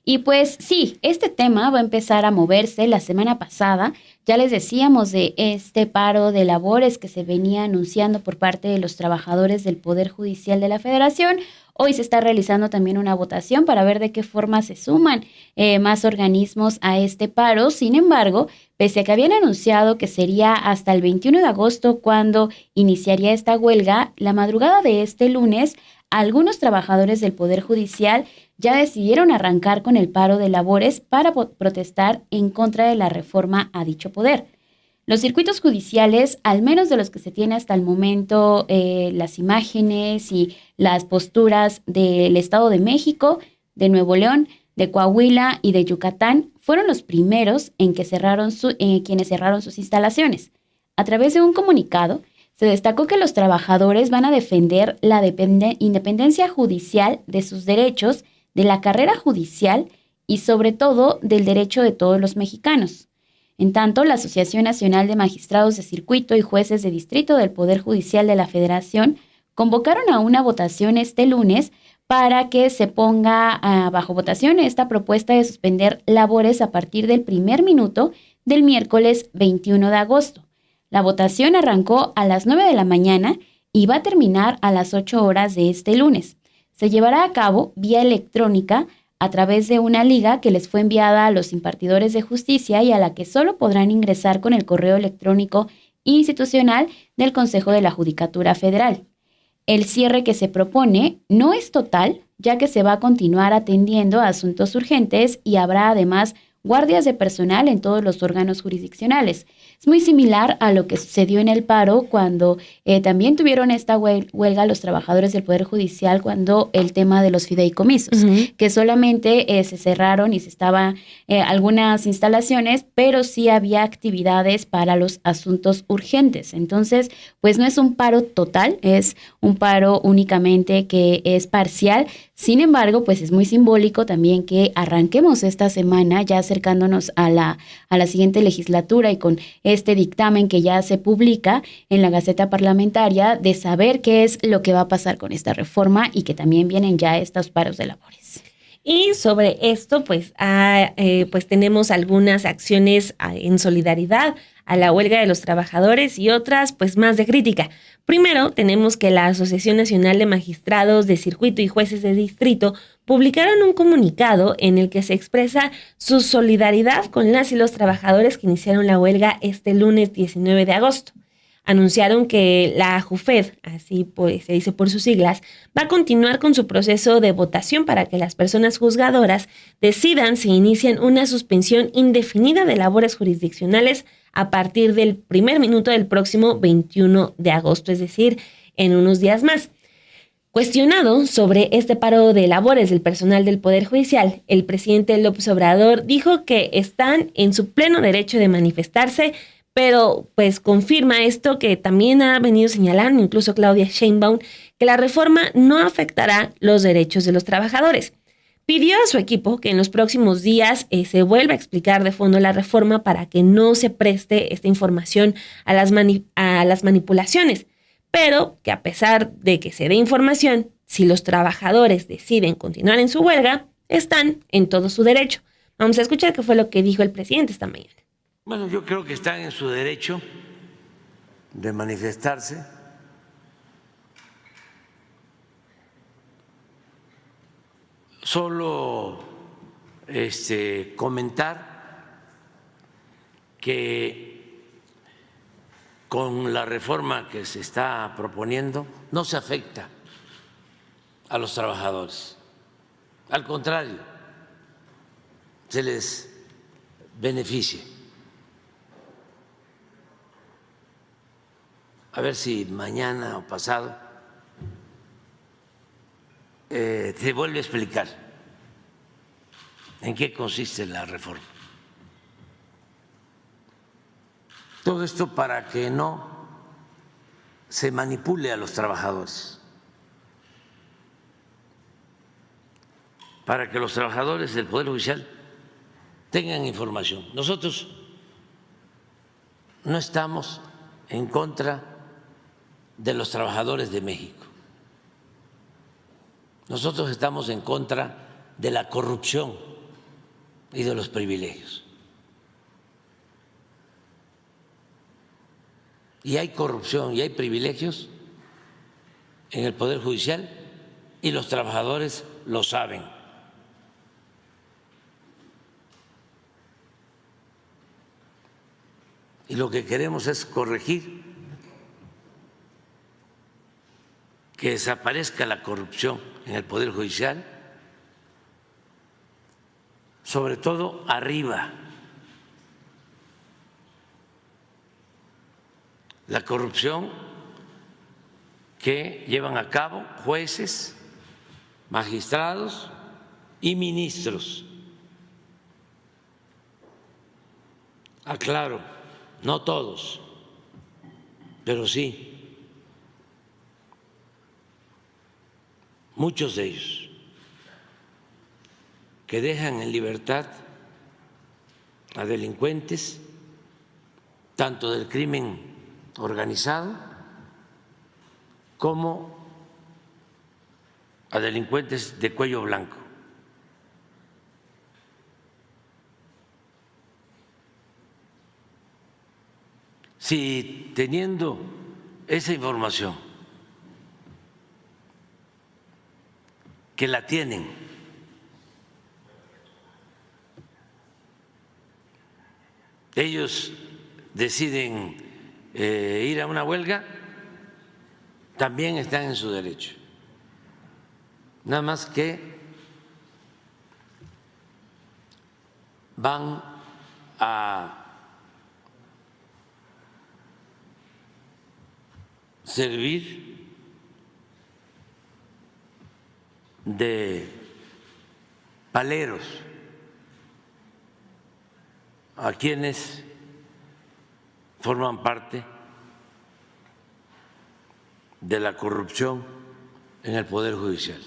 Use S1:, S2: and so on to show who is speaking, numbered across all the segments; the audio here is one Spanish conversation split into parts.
S1: Y pues sí, este tema va a empezar a moverse. La semana pasada ya les decíamos de este paro de labores que se venía anunciando por parte de los trabajadores del Poder Judicial de la Federación. Hoy se está realizando también una votación para ver de qué forma se suman más organismos a este paro. Sin embargo, pese a que habían anunciado que sería hasta el 21 de agosto cuando iniciaría esta huelga, la madrugada de este lunes, algunos trabajadores del Poder Judicial ya decidieron arrancar con el paro de labores para protestar en contra de la reforma a dicho poder. Los circuitos judiciales, al menos de los que se tiene hasta el momento, las imágenes y las posturas del Estado de México, de Nuevo León, de Coahuila y de Yucatán, fueron los primeros en que quienes cerraron sus instalaciones. A través de un comunicado, se destacó que los trabajadores van a defender la independencia judicial de sus derechos, de la carrera judicial y sobre todo del derecho de todos los mexicanos. En tanto, la Asociación Nacional de Magistrados de Circuito y Jueces de Distrito del Poder Judicial de la Federación convocaron a una votación este lunes para que se ponga bajo votación esta propuesta de suspender labores a partir del primer minuto del miércoles 21 de agosto. La votación arrancó a las 9 de la mañana y va a terminar a las 8 horas de este lunes. Se llevará a cabo vía electrónica a través de una liga que les fue enviada a los impartidores de justicia y a la que solo podrán ingresar con el correo electrónico institucional del Consejo de la Judicatura Federal. El cierre que se propone no es total, ya que se va a continuar atendiendo a asuntos urgentes y habrá además guardias de personal en todos los órganos jurisdiccionales. Es muy similar a lo que sucedió en el paro cuando también tuvieron esta huelga los trabajadores del Poder Judicial cuando el tema de los fideicomisos, que solamente se cerraron y se estaban algunas instalaciones, pero sí había actividades para los asuntos urgentes. Entonces, pues no es un paro total, es un paro únicamente que es parcial. Sin embargo, pues es muy simbólico también que arranquemos esta semana ya acercándonos a la siguiente legislatura y con este dictamen que ya se publica en la Gaceta Parlamentaria de saber qué es lo que va a pasar con esta reforma y que también vienen ya estos paros de labores.
S2: Y sobre esto, pues tenemos algunas acciones en solidaridad a la huelga de los trabajadores y otras, pues más de crítica. Primero, tenemos que la Asociación Nacional de Magistrados de Circuito y Jueces de Distrito publicaron un comunicado en el que se expresa su solidaridad con las y los trabajadores que iniciaron la huelga este lunes 19 de agosto. Anunciaron que la JUFED, así pues se dice por sus siglas, va a continuar con su proceso de votación para que las personas juzgadoras decidan si inician una suspensión indefinida de labores jurisdiccionales a partir del primer minuto del próximo 21 de agosto, es decir, en unos días más. Cuestionado sobre este paro de labores del personal del Poder Judicial, el presidente López Obrador dijo que están en su pleno derecho de manifestarse, pero pues confirma esto que también ha venido señalando incluso Claudia Sheinbaum, que la reforma no afectará los derechos de los trabajadores. Pidió a su equipo que en los próximos días se vuelva a explicar de fondo la reforma para que no se preste esta información a las manipulaciones, pero que a pesar de que se dé información, si los trabajadores deciden continuar en su huelga, están en todo su derecho. Vamos a escuchar qué fue lo que dijo el presidente esta mañana.
S3: Bueno, yo creo que están en su derecho de manifestarse. Solo comentar que con la reforma que se está proponiendo no se afecta a los trabajadores. Al contrario, se les beneficia. A ver si mañana o pasado se vuelve a explicar en qué consiste la reforma. Todo esto para que no se manipule a los trabajadores, para que los trabajadores del Poder Judicial tengan información. Nosotros no estamos en contra de los trabajadores de México. Nosotros estamos en contra de la corrupción y de los privilegios. Y hay corrupción y hay privilegios en el Poder Judicial y los trabajadores lo saben. Y lo que queremos es corregir, que desaparezca la corrupción en el Poder Judicial, sobre todo arriba. La corrupción que llevan a cabo jueces, magistrados y ministros. Aclaro, no todos, pero sí muchos de ellos, que dejan en libertad a delincuentes, tanto del crimen organizado como a delincuentes de cuello blanco. Si teniendo esa información, que la tienen, ellos deciden ir a una huelga, también están en su derecho. Nada más que van a servir de paleros a quienes forman parte de la corrupción en el Poder Judicial.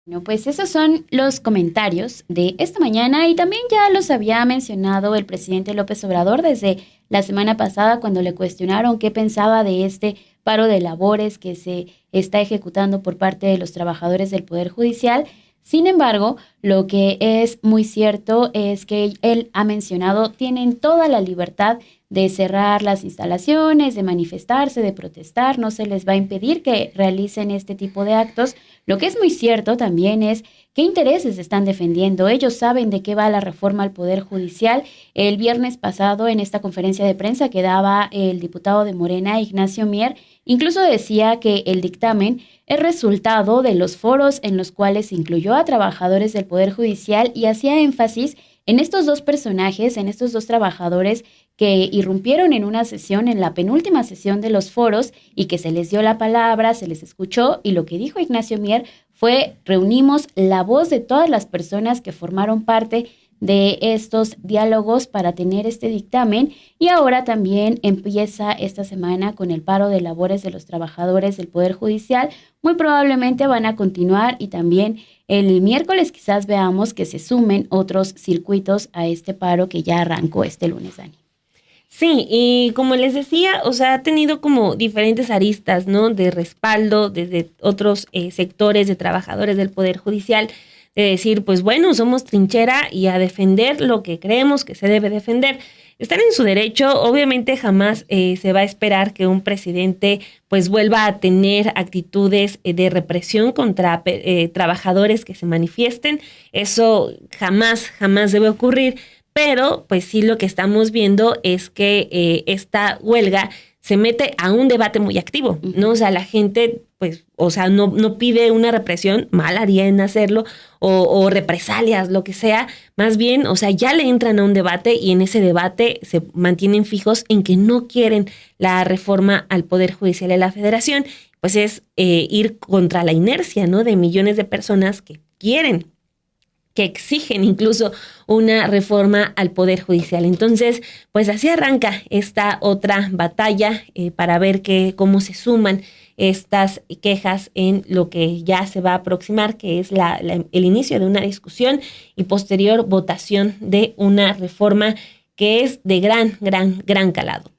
S1: Bueno, pues esos son los comentarios de esta mañana y también ya los había mencionado el presidente López Obrador desde la semana pasada cuando le cuestionaron qué pensaba de este paro de labores que se está ejecutando por parte de los trabajadores del Poder Judicial. Sin embargo, lo que es muy cierto es que él ha mencionado tienen toda la libertad de cerrar las instalaciones, de manifestarse, de protestar, no se les va a impedir que realicen este tipo de actos. Lo que es muy cierto también es qué intereses están defendiendo. Ellos saben de qué va la reforma al Poder Judicial. El viernes pasado, en esta conferencia de prensa que daba el diputado de Morena, Ignacio Mier, incluso decía que el dictamen es resultado de los foros en los cuales se incluyó a trabajadores del Poder Judicial y hacía énfasis en estos dos personajes, en estos dos trabajadores que irrumpieron en una sesión, en la penúltima sesión de los foros, y que se les dio la palabra, se les escuchó, y lo que dijo Ignacio Mier fue: reunimos la voz de todas las personas que formaron parte de estos diálogos para tener este dictamen, y ahora también empieza esta semana con el paro de labores de los trabajadores del Poder Judicial. Muy probablemente van a continuar y también el miércoles quizás veamos que se sumen otros circuitos a este paro que ya arrancó este lunes, Dani.
S2: Sí, y como les decía, o sea, ha tenido como diferentes aristas, ¿no? De respaldo desde otros sectores de trabajadores del Poder Judicial, de decir, pues bueno, somos trinchera y a defender lo que creemos que se debe defender. Están en su derecho, obviamente jamás se va a esperar que un presidente pues vuelva a tener actitudes de represión contra trabajadores que se manifiesten. Eso jamás debe ocurrir. Pero, pues sí, lo que estamos viendo es que esta huelga se mete a un debate muy activo, ¿no? O sea, la gente, pues, o sea, no pide una represión, mal haría en hacerlo, o represalias, lo que sea. Más bien, o sea, ya le entran a un debate y en ese debate se mantienen fijos en que no quieren la reforma al Poder Judicial de la Federación. Pues es ir contra la inercia, ¿no? De millones de personas que quieren, que exigen incluso una reforma al Poder Judicial. Entonces, pues así arranca esta otra batalla para ver cómo se suman estas quejas en lo que ya se va a aproximar, que es el inicio de una discusión y posterior votación de una reforma que es de gran calado.